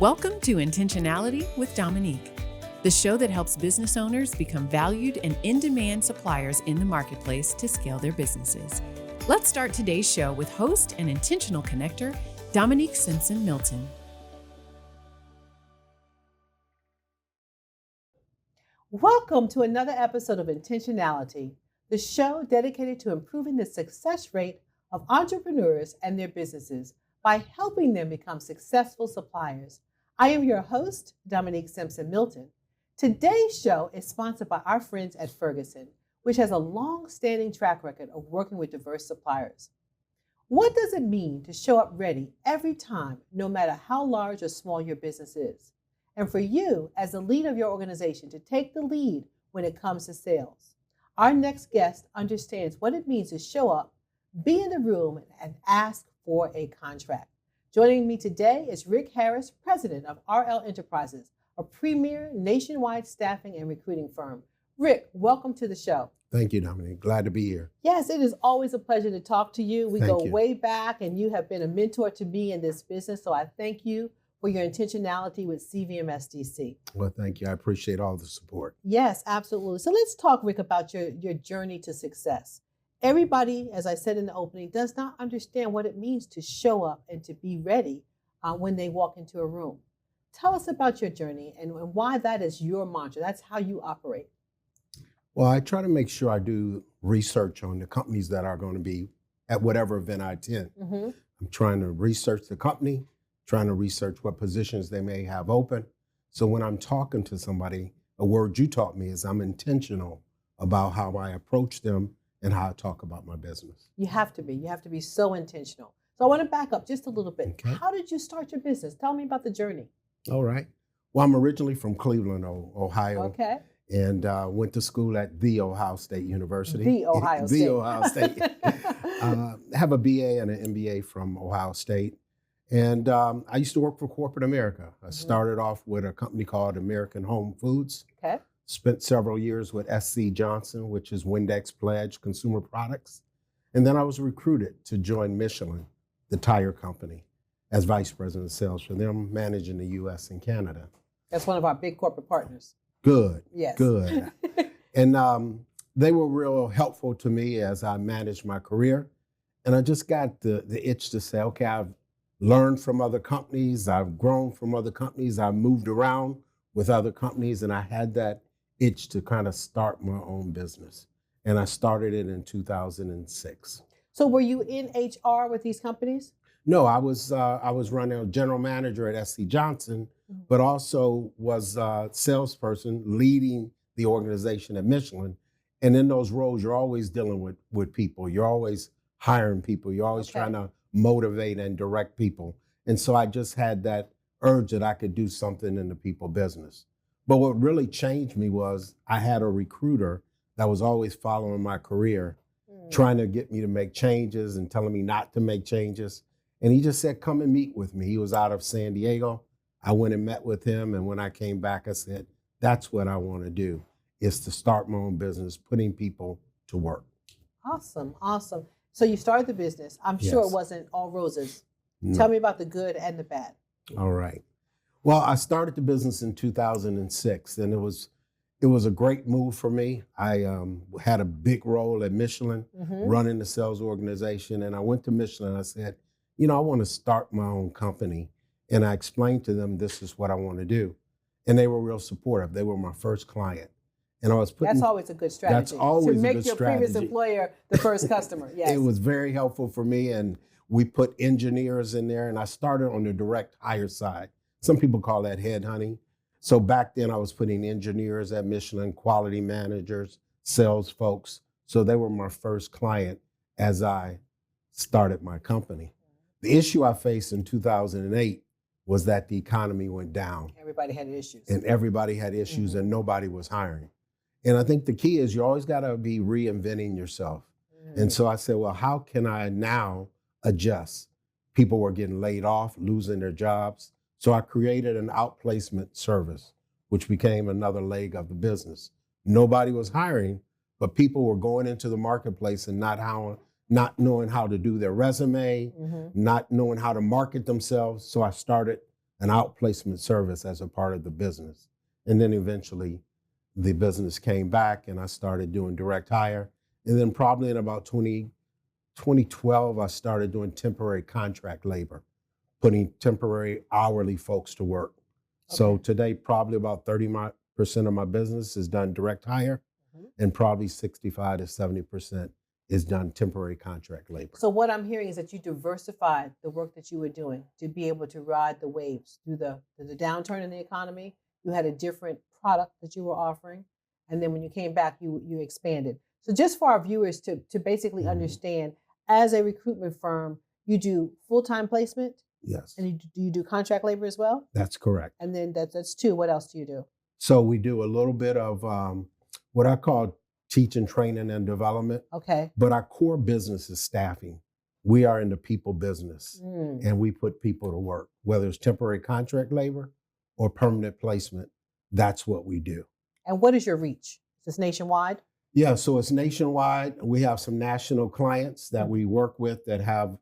Welcome to Intentionality with Dominique, the show that helps business owners become valued and in-demand suppliers in the marketplace to scale their businesses. Let's start today's show with host and intentional connector, Dominique Simpson-Milton. Welcome to another episode of Intentionality, the show dedicated to improving the success rate of entrepreneurs and their businesses by helping them become successful suppliers. I am your host, Dominique Simpson-Milton. Today's show is sponsored by our friends at Ferguson, which has a long-standing track record of working with diverse suppliers. What does it mean to show up ready every time, no matter how large or small your business is? And for you, as the lead of your organization, to take the lead when it comes to sales. Our next guest understands what it means to show up, be in the room, and ask for a contract. Joining me today is Rick Harris, president of RL Enterprises, a premier nationwide staffing and recruiting firm. Rick, welcome to the show. Thank you, Dominique. Glad to be here. Yes, it is always a pleasure to talk to you. We Thank go you. way back, and you have been a mentor to me in this business, so I thank you for your intentionality with CVMSDC. Well, thank you. I appreciate all the support. Yes, absolutely. So let's talk, Rick, about your journey to success. Everybody, as I said in the opening, does not understand what it means to show up and to be ready when they walk into a room. Tell us about your journey and why that is your mantra. That's how you operate. Well, I try to make sure I do research on the companies that are going to be at whatever event I attend. Mm-hmm. I'm trying to research the company, trying to research what positions they may have open. So when I'm talking to somebody, a word you taught me is I'm intentional about how I approach them and how I talk about my business. You have to be. You have to be so intentional. So I want to back up just a little bit. Okay. How did you start your business? Tell me about the journey. All right. Well, I'm originally from Cleveland, Ohio. Okay. And went to school at the Ohio State University. The Ohio State. The Ohio State. Have a BA and an MBA from Ohio State. And I used to work for corporate America. I started off with a company called American Home Foods. Okay. Spent several years with SC Johnson, which is Windex Pledge Consumer Products. And then I was recruited to join Michelin, the tire company, as vice president of sales for them, managing the US and Canada. That's one of our big corporate partners. Good. Yes. Good. And they were real helpful to me as I managed my career. And I just got the itch to say, okay, I've learned from other companies. I've grown from other companies. I've moved around with other companies. And I had that itch to kind of start my own business. And I started it in 2006. So were you in HR with these companies? No, I was running a general manager at SC Johnson, but also was a salesperson leading the organization at Michelin. And in those roles, you're always dealing with people. You're always hiring people. You're always trying to motivate and direct people. And so I just had that urge that I could do something in the people business. But what really changed me was I had a recruiter that was always following my career, trying to get me to make changes and telling me not to make changes. And he just said, come and meet with me. He was out of San Diego. I went and met with him. And when I came back, I said, that's what I want to do, is to start my own business, putting people to work. Awesome. Awesome. So you started the business. I'm sure Yes. it wasn't all roses. No. Tell me about the good and the bad. All right. Well, I started the business in 2006, and it was a great move for me. I had a big role at Michelin, running the sales organization, and I went to Michelin and I said, you know, I want to start my own company. And I explained to them, this is what I want to do. And they were real supportive. They were my first client. And I was putting— That's always a good strategy. That's always a to make good your previous strategy. employer the first customer. Yes. It was very helpful for me. And we put engineers in there, and I started on the direct hire side. Some people call that headhunting. So back then I was putting engineers at Michelin, quality managers, sales folks. So they were my first client as I started my company. The issue I faced in 2008 was that the economy went down. Everybody had issues. And everybody had issues and nobody was hiring. And I think the key is you always got to be reinventing yourself. And so I said, well, how can I now adjust? People were getting laid off, losing their jobs. So I created an outplacement service, which became another leg of the business. Nobody was hiring, but people were going into the marketplace and not knowing how to do their resume, not knowing how to market themselves. So I started an outplacement service as a part of the business. And then eventually the business came back and I started doing direct hire. And then probably in about 2012, I started doing temporary contract labor, putting temporary hourly folks to work. Okay. So today, probably about 30% of my business is done direct hire, and probably 65 to 70% is done temporary contract labor. So what I'm hearing is that you diversified the work that you were doing to be able to ride the waves through the downturn in the economy. You had a different product that you were offering, and then when you came back, you expanded. So just for our viewers to basically understand, as a recruitment firm, you do full-time placement? Yes. And you do contract labor as well? That's correct. And then that's two. What else do you do? So we do a little bit of what I call teaching, training, and development. Okay. But our core business is staffing. We are in the people business, and we put people to work, whether it's temporary contract labor or permanent placement. That's what we do. And what is your reach? Is this nationwide? Yeah, so it's nationwide. We have some national clients that we work with that have,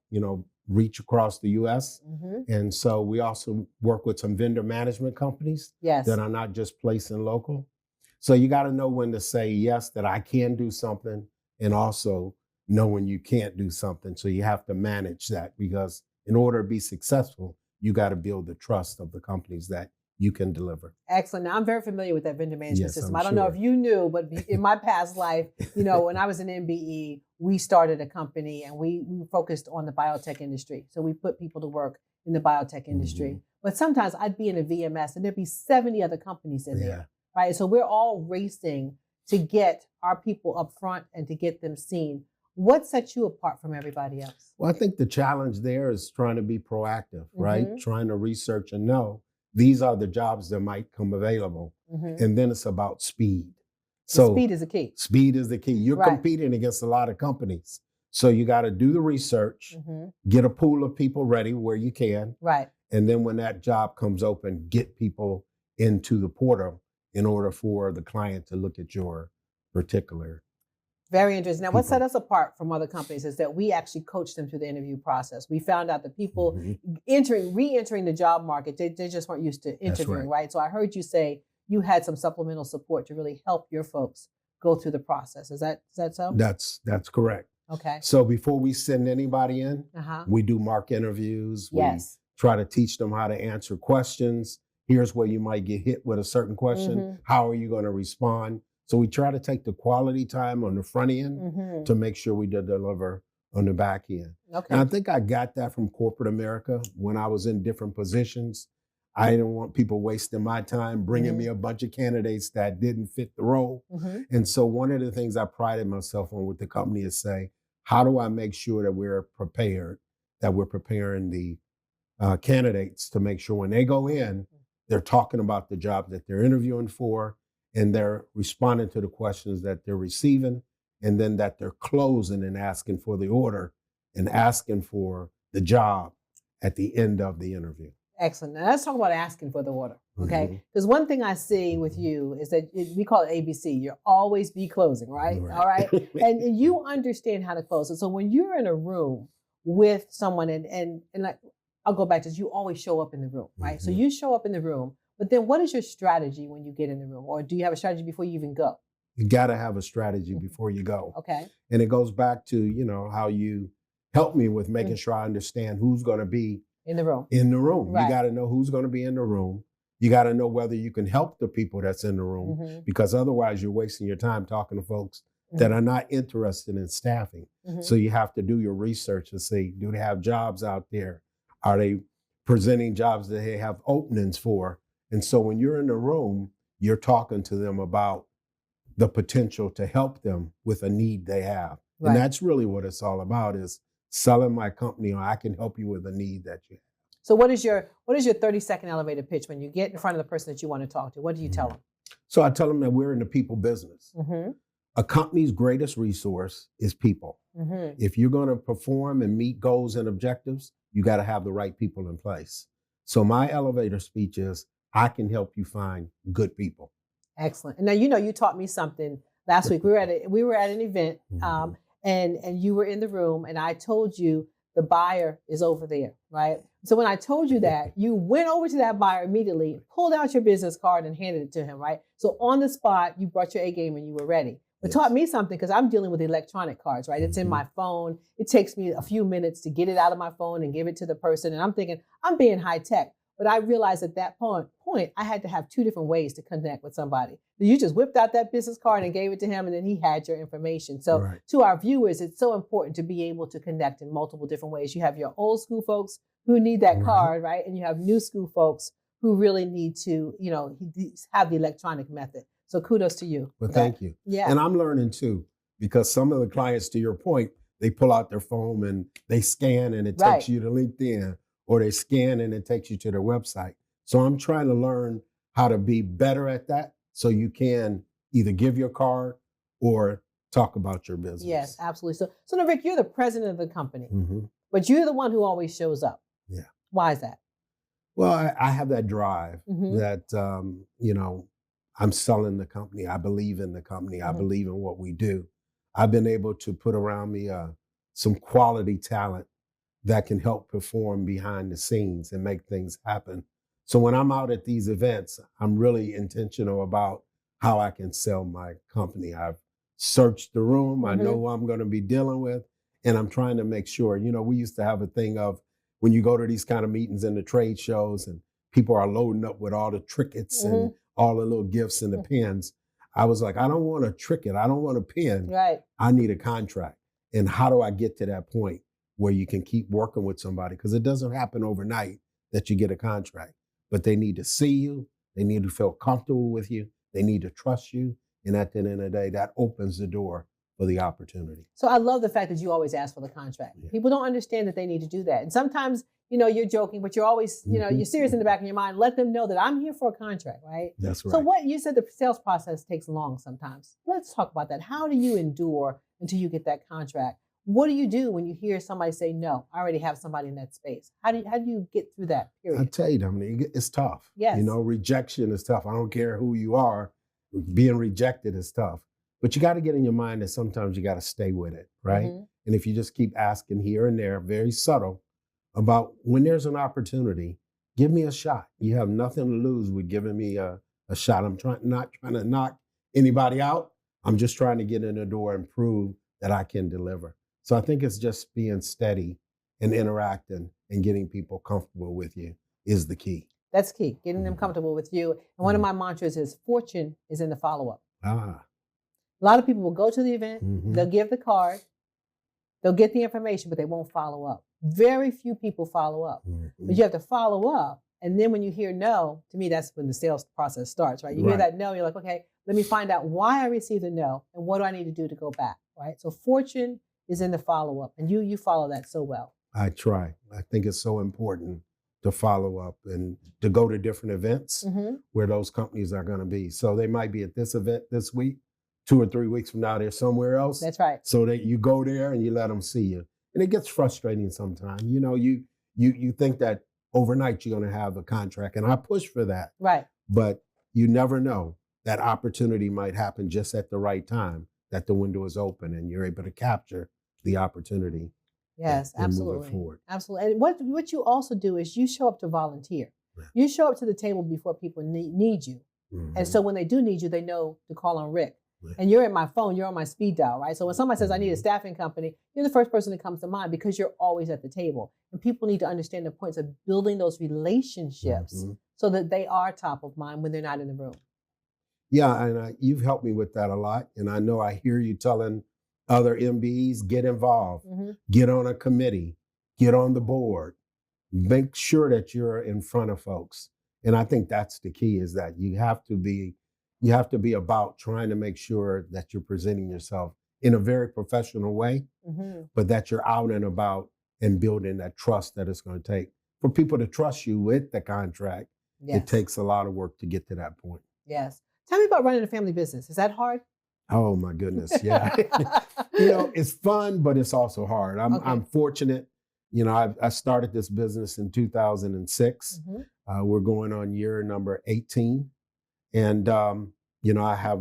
reach across the U.S. And so we also work with some vendor management companies that are not just placing local. So you got to know when to say yes, that I can do something, and also know when you can't do something. So you have to manage that, because in order to be successful, you got to build the trust of the companies that you can deliver. Excellent. Now, I'm very familiar with that vendor management system. I'm I don't know if you knew, but in my past life, when I was in MBE, we started a company and we focused on the biotech industry. So we put people to work in the biotech industry. But sometimes I'd be in a VMS and there'd be 70 other companies in there, right? So we're all racing to get our people up front and to get them seen. What sets you apart from everybody else? Well, I think the challenge there is trying to be proactive, right? Trying to research and know these are the jobs that might come available. And then it's about speed. So speed is the key. Speed is the key. You're competing against a lot of companies. So you got to do the research, get a pool of people ready where you can. Right. And then when that job comes open, get people into the portal in order for the client to look at your particular. Very interesting. Now, what set us apart from other companies is that we actually coached them through the interview process. We found out that people re-entering the job market, they just weren't used to interviewing, right? So I heard you say you had some supplemental support to really help your folks go through the process. Is that so? That's correct. Okay. So before we send anybody in, we do mock interviews. We try to teach them how to answer questions. Here's where you might get hit with a certain question. How are you going to respond? So we try to take the quality time on the front end to make sure we deliver on the back end. Okay. And I think I got that from corporate America when I was in different positions. I didn't want people wasting my time bringing me a bunch of candidates that didn't fit the role. And so one of the things I prided myself on with the company is say, how do I make sure that we're prepared, that we're preparing the candidates to make sure when they go in, they're talking about the job that they're interviewing for, and they're responding to the questions that they're receiving, and then that they're closing and asking for the order and asking for the job at the end of the interview. Excellent. Now let's talk about asking for the order, okay? Because one thing I see with you is that we call it ABC. You're always be closing, right? All right? And you understand how to close. And so when you're in a room with someone, and like, I'll go back to this, you always show up in the room, right? So you show up in the room, but then what is your strategy when you get in the room? Or do you have a strategy before you even go? You got to have a strategy before you go. Okay. And it goes back to, how you help me with making sure I understand who's going to be in the room. Right. You got to know who's going to be in the room. You got to know whether you can help the people that's in the room, because otherwise you're wasting your time talking to folks that are not interested in staffing. So you have to do your research to see, do they have jobs out there? Are they presenting jobs that they have openings for? And so when you're in the room, you're talking to them about the potential to help them with a need they have. And that's really what it's all about, is selling my company, or I can help you with a need that you have. So what is your 30-second elevator pitch when you get in front of the person that you want to talk to? What do you tell them? So I tell them that we're in the people business. A company's greatest resource is people. If you're going to perform and meet goals and objectives, you got to have the right people in place. So my elevator speech is, I can help you find good people. Excellent. And now, you taught me something last week. We were at an event, and you were in the room, and I told you the buyer is over there, right? So when I told you that, you went over to that buyer immediately, pulled out your business card and handed it to him, right? So on the spot, you brought your A game and you were ready. It taught me something because I'm dealing with electronic cards, right? It's in my phone. It takes me a few minutes to get it out of my phone and give it to the person. And I'm thinking, I'm being high tech. But I realized at that point, I had to have two different ways to connect with somebody. You just whipped out that business card and gave it to him, and then he had your information. So to our viewers, it's so important to be able to connect in multiple different ways. You have your old school folks who need that card, right? And you have new school folks who really need to, have the electronic method. So kudos to you. Well, thank you. Yeah. And I'm learning too, because some of the clients, to your point, they pull out their phone and they scan and it takes you to LinkedIn, or they scan and it takes you to their website. So I'm trying to learn how to be better at that so you can either give your card or talk about your business. Yes, absolutely. So now, Rick, you're the president of the company, but you're the one who always shows up. Yeah. Why is that? Well, I have that drive that, I'm selling the company. I believe in the company. I believe in what we do. I've been able to put around me some quality talent that can help perform behind the scenes and make things happen. So when I'm out at these events, I'm really intentional about how I can sell my company. I've searched the room. I know who I'm going to be dealing with. And I'm trying to make sure, we used to have a thing of when you go to these kind of meetings and the trade shows and people are loading up with all the trinkets and all the little gifts and the pins. I was like, I don't want a trinket. I don't want a pin. Right. I need a contract. And how do I get to that point where you can keep working with somebody? Because it doesn't happen overnight that you get a contract. But they need to see you. They need to feel comfortable with you. They need to trust you. And at the end of the day, that opens the door for the opportunity. So I love the fact that you always ask for the contract. Yeah. People don't understand that they need to do that. And sometimes, you're joking, but you're always, you're serious in the back of your mind. Let them know that I'm here for a contract, right? That's right. So what you said, the sales process takes long sometimes. Let's talk about that. How do you endure until you get that contract? What do you do when you hear somebody say, no, I already have somebody in that space? How do you get through that period? I tell you, Dominique, it's tough. Yes. Rejection is tough. I don't care who you are. Being rejected is tough. But you got to get in your mind that sometimes you got to stay with it, right? And if you just keep asking here and there, very subtle, about when there's an opportunity, give me a shot. You have nothing to lose with giving me a shot. I'm not trying to knock anybody out. I'm just trying to get in the door and prove that I can deliver. So I think it's just being steady and interacting and getting people comfortable with you is the key. That's key, getting them comfortable with you. And one of my mantras is fortune is in the follow-up. A lot of people will go to the event, they'll give the card, they'll get the information, but they won't follow up. Very few people follow up. But you have to follow up. And then when you hear no, to me, that's when the sales process starts, right? You hear that no, you're like, okay, let me find out why I received a no and what do I need to do to go back, right? So fortune is in the follow-up, and you follow that so well. I try. I think it's so important to follow up and to go to different events where those companies are going to be. So they might be at this event this week, 2 or 3 weeks from now, they're somewhere else. That's right. So that you go there and you let them see you. And it gets frustrating sometimes. You think that overnight you're going to have a contract, and I push for that. Right. But you never know. That opportunity might happen just at the right time, that the window is open and you're able to capture the opportunity. Yes, and absolutely. move it forward. Absolutely. And what you also do is you show up to volunteer. Yeah. You show up to the table before people need you. And so when they do need you, they know to call on Rick. Yeah. And you're at my phone, you're on my speed dial, right? So when somebody says, I need a staffing company, you're the first person that comes to mind because you're always at the table. And people need to understand the points of building those relationships so that they are top of mind when they're not in the room. Yeah, and you've helped me with that a lot. And I know I hear you telling other MBEs, get involved, get on a committee, get on the board, make sure that you're in front of folks. And I think that's the key, is that you have to be about trying to make sure that you're presenting yourself in a very professional way, but that you're out and about and building that trust that it's going to take. For people to trust you with the contract, it takes a lot of work to get to that point. Yes. Tell me about running a family business. Is that hard? Oh my goodness, yeah. It's fun, but it's also hard. I'm fortunate. I started this business in 2006. We're going on year number 18. And, I have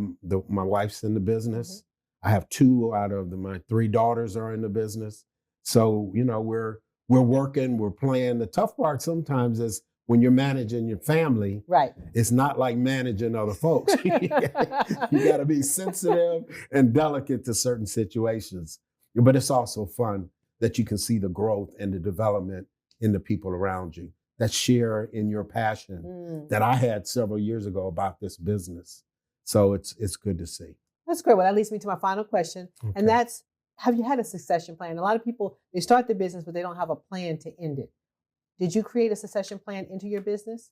my wife's in the business. I have 2 out of my 3 daughters are in the business. So, we're working, we're playing. The tough part sometimes is when you're managing your family, right? It's not like managing other folks. You got to be sensitive and delicate to certain situations. But it's also fun that you can see the growth and the development in the people around you that share in your passion that I had several years ago about this business. So it's good to see. That's great. Well, that leads me to my final question. Okay. And that's, have you had a succession plan? A lot of people, they start the business, but they don't have a plan to end it. Did you create a succession plan into your business?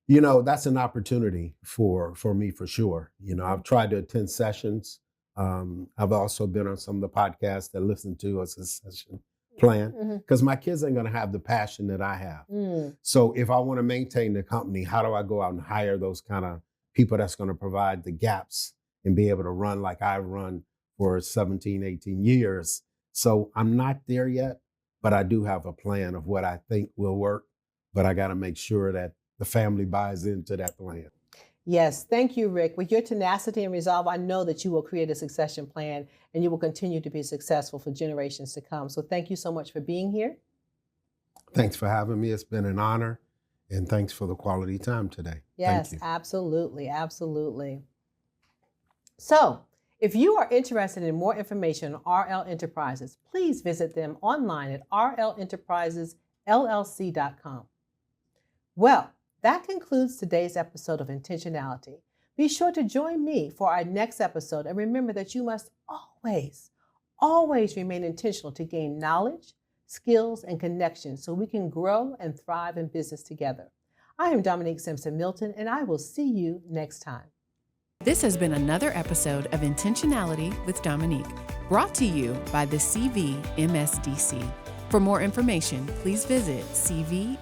That's an opportunity for me for sure. I've tried to attend sessions. I've also been on some of the podcasts that listen to a succession plan because my kids ain't going to have the passion that I have. So if I want to maintain the company, how do I go out and hire those kind of people that's going to provide the gaps and be able to run like I've run for 17, 18 years? So I'm not there yet, but I do have a plan of what I think will work, but I got to make sure that the family buys into that plan. Yes, thank you, Rick. With your tenacity and resolve, I know that you will create a succession plan and you will continue to be successful for generations to come. So thank you so much for being here. Thanks for having me. It's been an honor, and thanks for the quality time today. Yes, absolutely, absolutely. So if you are interested in more information on RL Enterprises, please visit them online at rlenterprisesllc.com. Well, that concludes today's episode of Intentionality. Be sure to join me for our next episode, and remember that you must always remain intentional to gain knowledge, skills, and connections so we can grow and thrive in business together. I am Dominique Simpson-Milton, and I will see you next time. This has been another episode of Intentionality with Dominique, brought to you by the CVMSDC. For more information, please visit cvmsdc.org.